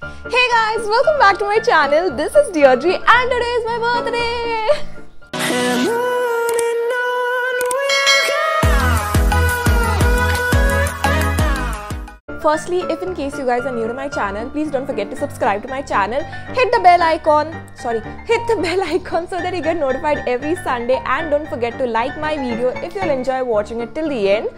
Hey guys, welcome back to my channel. This is Deirdre and today is my birthday. Firstly, if in case you guys are new to my channel, please don't forget to subscribe to my channel. Hit the bell icon so that you get notified every Sunday, and don't forget to like my video if you'll enjoy watching it till the end.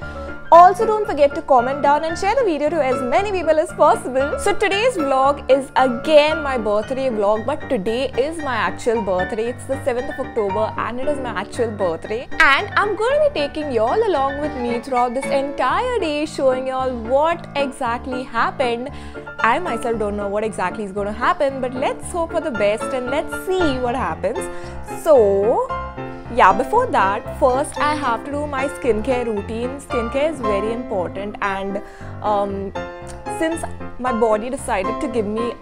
Also, don't forget to comment down and share the video to as many people as possible. So today's vlog is again my birthday vlog, but today is my actual birthday. It's the 7th of October and it is my actual birthday. And I'm going to be taking y'all along with me throughout this entire day, showing y'all what exactly happened. I myself don't know what exactly is going to happen, but let's hope for the best and let's see what happens. So yeah, before that, first I have to do my skincare routine. Skincare is very important, and since my body decided to give me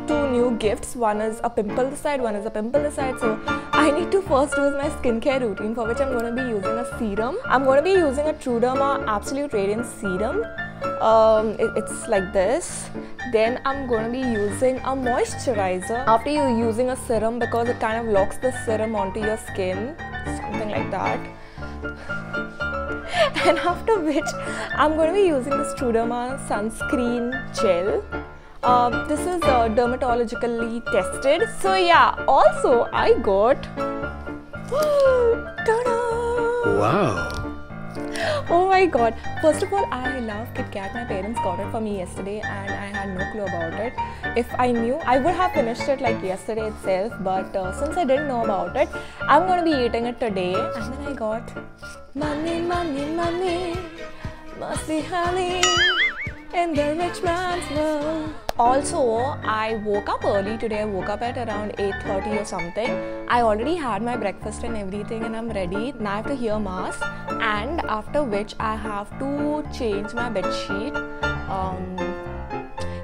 two new gifts, one is a pimple this side, one is a pimple this side, so I need to first do my skincare routine, for which I'm going to be using a serum. I'm going to be using a Truderma Absolute Radiance Serum. It's like this. Then I'm going to be using a moisturizer after you're using a serum, because it kind of locks the serum onto your skin, something like that. And after which I'm going to be using this Truderma sunscreen gel. This is dermatologically tested. So yeah, also I got ta-da! Wow! Oh my god, first of all, I love Kit Kat. My parents got it for me yesterday and I had no clue about it. If I knew, I would have finished it like yesterday itself, but since I didn't know about it, I'm going to be eating it today. And then I got money, money, money, must be honey in the rich man's world. Also, I woke up early today. I woke up at around 8:30 or something. I already had my breakfast and everything and I'm ready. Now I have to hear mass, and after which I have to change my bed sheet.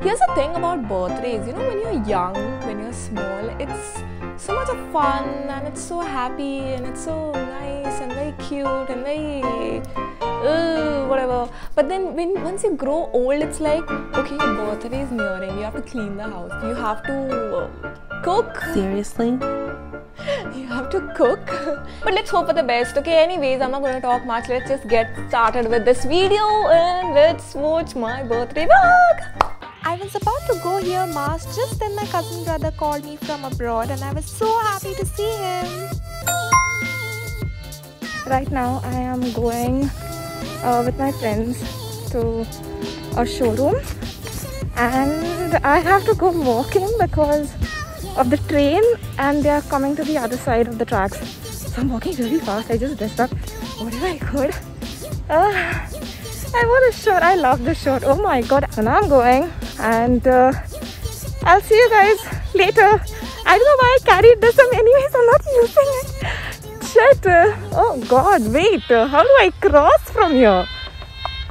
Here's the thing about birthdays. You know, when you're young, when you're small, it's so much of fun and it's so happy and it's so nice and very cute and very whatever. But then once you grow old, it's like, okay, your birthday is nearing, you have to clean the house, you have to cook. Seriously? You have to cook. But let's hope for the best. Okay, anyways, I'm not going to talk much. Let's just get started with this video and let's watch my birthday vlog. I was about to go hear mass, just then my cousin brother called me from abroad and I was so happy to see him. Right now I am going with my friends to a showroom, and I have to go walking because of the train and they are coming to the other side of the tracks. So I'm walking really fast. I just dressed up whatever I could. I wore this shirt. I love this shirt. Oh my god. So now I'm going, and I'll see you guys later. I don't know why I carried this, and anyways I'm not using it. Shit. Oh god, wait. How do I cross from here?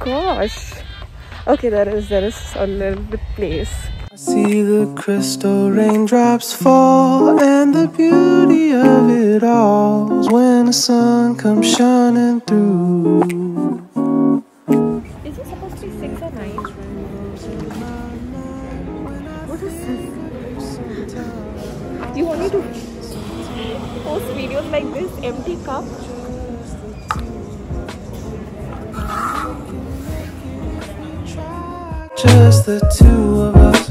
Gosh. Okay, there is a little bit place. I see the crystal raindrops fall, and the beauty of it all is when the sun comes shining through. Is it supposed to be 6 or 9? What is this? Do you want me to post videos like this? Empty cup? Just the two of us.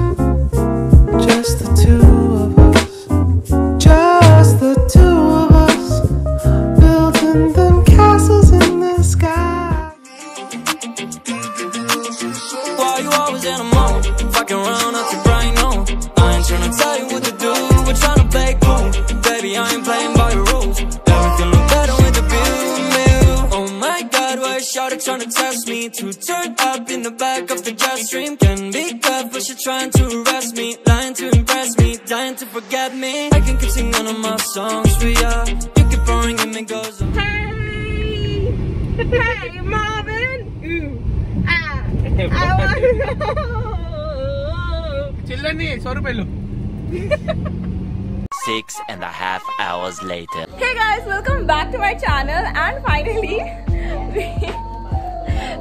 Just the two of us. Just the two of us. Building them castles in the sky. Why you always in a mode? Fucking around up to bright no. I ain't tryna tell you what to do. We're tryna play cool. Baby, I ain't playing by your rules. Everything look better with the view. Oh my god, why is shawty tryna test me? To turn up in the back of the jet stream. Can be careful, she trying to arrest me. Lying to impress me, dying to forget me. I can keep singing all of my songs for ya. You keep pouring and it goes on. Hey! Hey, Marvin! Ooh. Ah! I want to know! Chillani, 100 rupees. 6.5 hours later. Hey guys, welcome back to my channel, and finally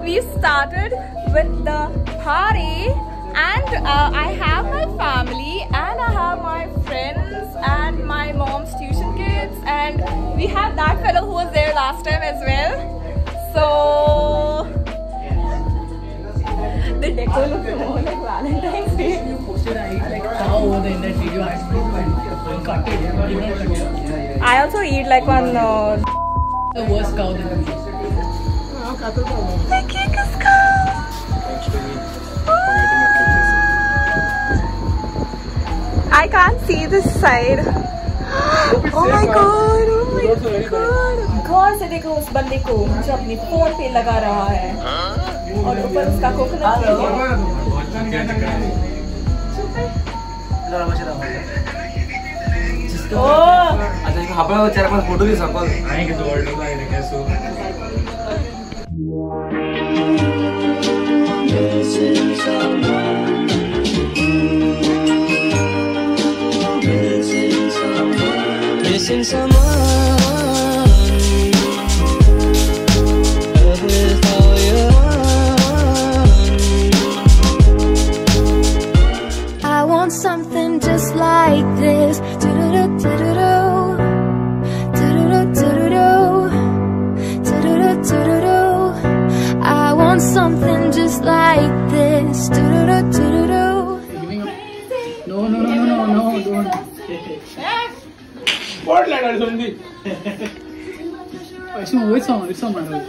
we started with the party. And I have my family, and I have my friends, and my mom's tuition kids, and we have that fellow who was there last time as well. So the decor looks more like Valentine's Day. You posted I eat like cow over there in that video. I cut it. You did not cut it. I also eat like one. The worst cow that you eat. The cake is cow. I can't see this side. Oh my god! Oh my god! गौर से देखो उस बंदे को जो अपनी phone पे लगा रहा है और ऊपर उसका कोकोनट है। आता एक आपला 4-5 फोटो घे सकाळ आहे की वर्ल्ड का आहे काय सो Missing someone with all your I want something just like this. Do-do-do, do-do-do. Do-do-do, do-do-do. Do-do-do, do-do-do. I want something just like this. Do-do-do, do-do-do. Giving up. No, don't. What like or something? It's on my road.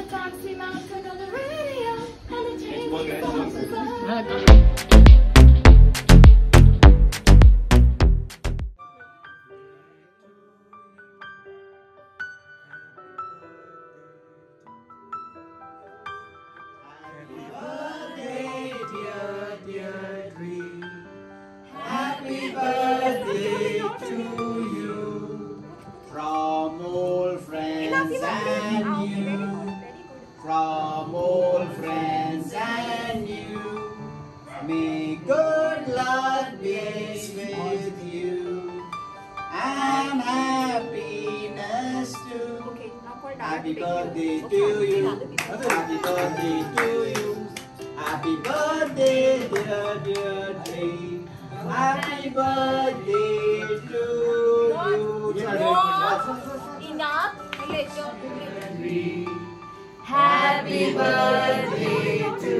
From old friends and you, from old friends and you, may good luck be with you, and happiness too. Happy birthday to you, happy birthday to you, happy birthday dear Dre, happy birthday to you. Happy birthday to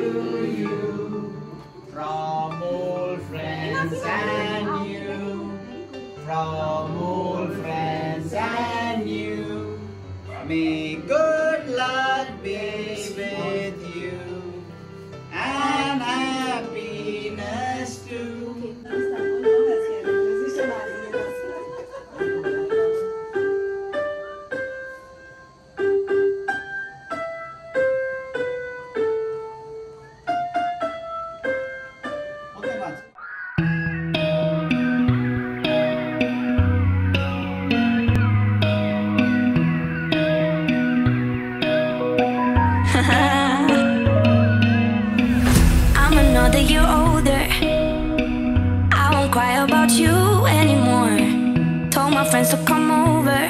you, from old friends and you, from old friends and you, may good luck be with you, and happiness too. I'm another year older. I won't cry about you anymore. Told my friends to come over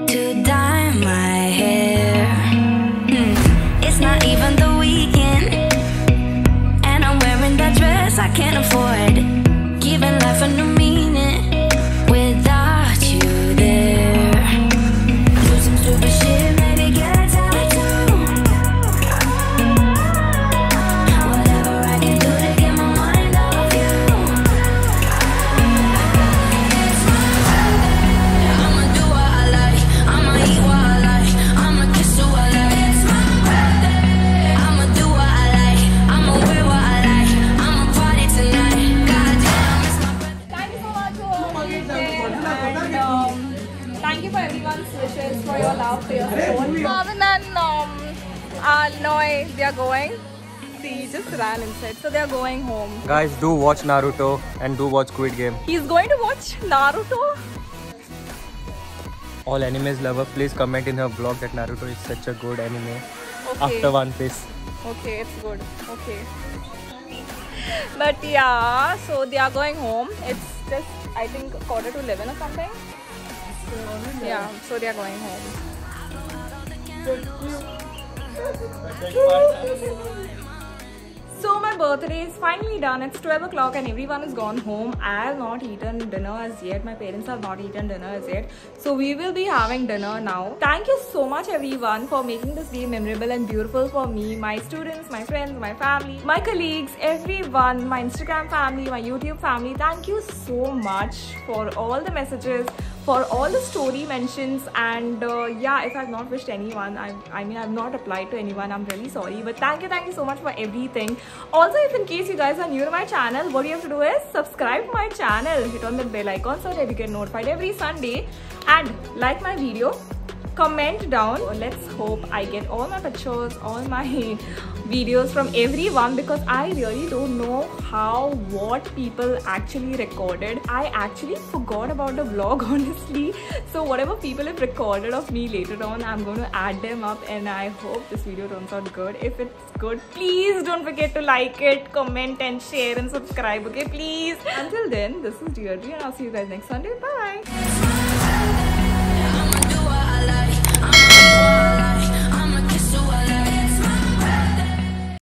to dye my hair. It's not even the weekend, and I'm wearing that dress I can't afford. Giving life a new meaning without you there. Do some stupid shit, maybe get a tattoo. Whatever I can do to get my mind off you. It's my birthday. I'ma do what I like. I'ma eat what I like. I'ma kiss who I like. It's my birthday. I'ma do what I like. I'ma wear what I like. I'ma party tonight. Goddamn, it's my birthday. Thank you so much for all my wishes, and thank you for everyone's wishes, for your love, for your support. Marvin and Noi, they are going. See, he just ran inside, so they are going home. Guys, do watch Naruto and do watch Squid Game. He's going to watch Naruto. All animes lover, please comment in her vlog that Naruto is such a good anime. Okay. After One Piece. Okay, it's good. Okay. But yeah, so they are going home. It's just, I think, 11:15 or something. Yeah, so they are going home. So my birthday is finally done. It's 12 o'clock and everyone has gone home. I have not eaten dinner as yet. My parents have not eaten dinner as yet. So we will be having dinner now. Thank you so much everyone for making this day memorable and beautiful for me, my students, my friends, my family, my colleagues, everyone, my Instagram family, my YouTube family. Thank you so much for all the messages, for all the story mentions, and yeah, if I've not wished anyone, I mean I've not applied to anyone, I'm really sorry, but thank you so much for everything. Also, if in case you guys are new to my channel, what you have to do is subscribe to my channel, hit on the bell icon so that you get notified every Sunday, and like my video, comment down. Let's hope I get all my pictures, all my videos from everyone, because I really don't know what people actually recorded. I actually forgot about the vlog, honestly. So whatever people have recorded of me later on, I'm going to add them up, and I hope this video turns out good. If it's good, please don't forget to like it, comment and share and subscribe, okay, please. Until then, this is Deirdre and I'll see you guys next Sunday. Bye.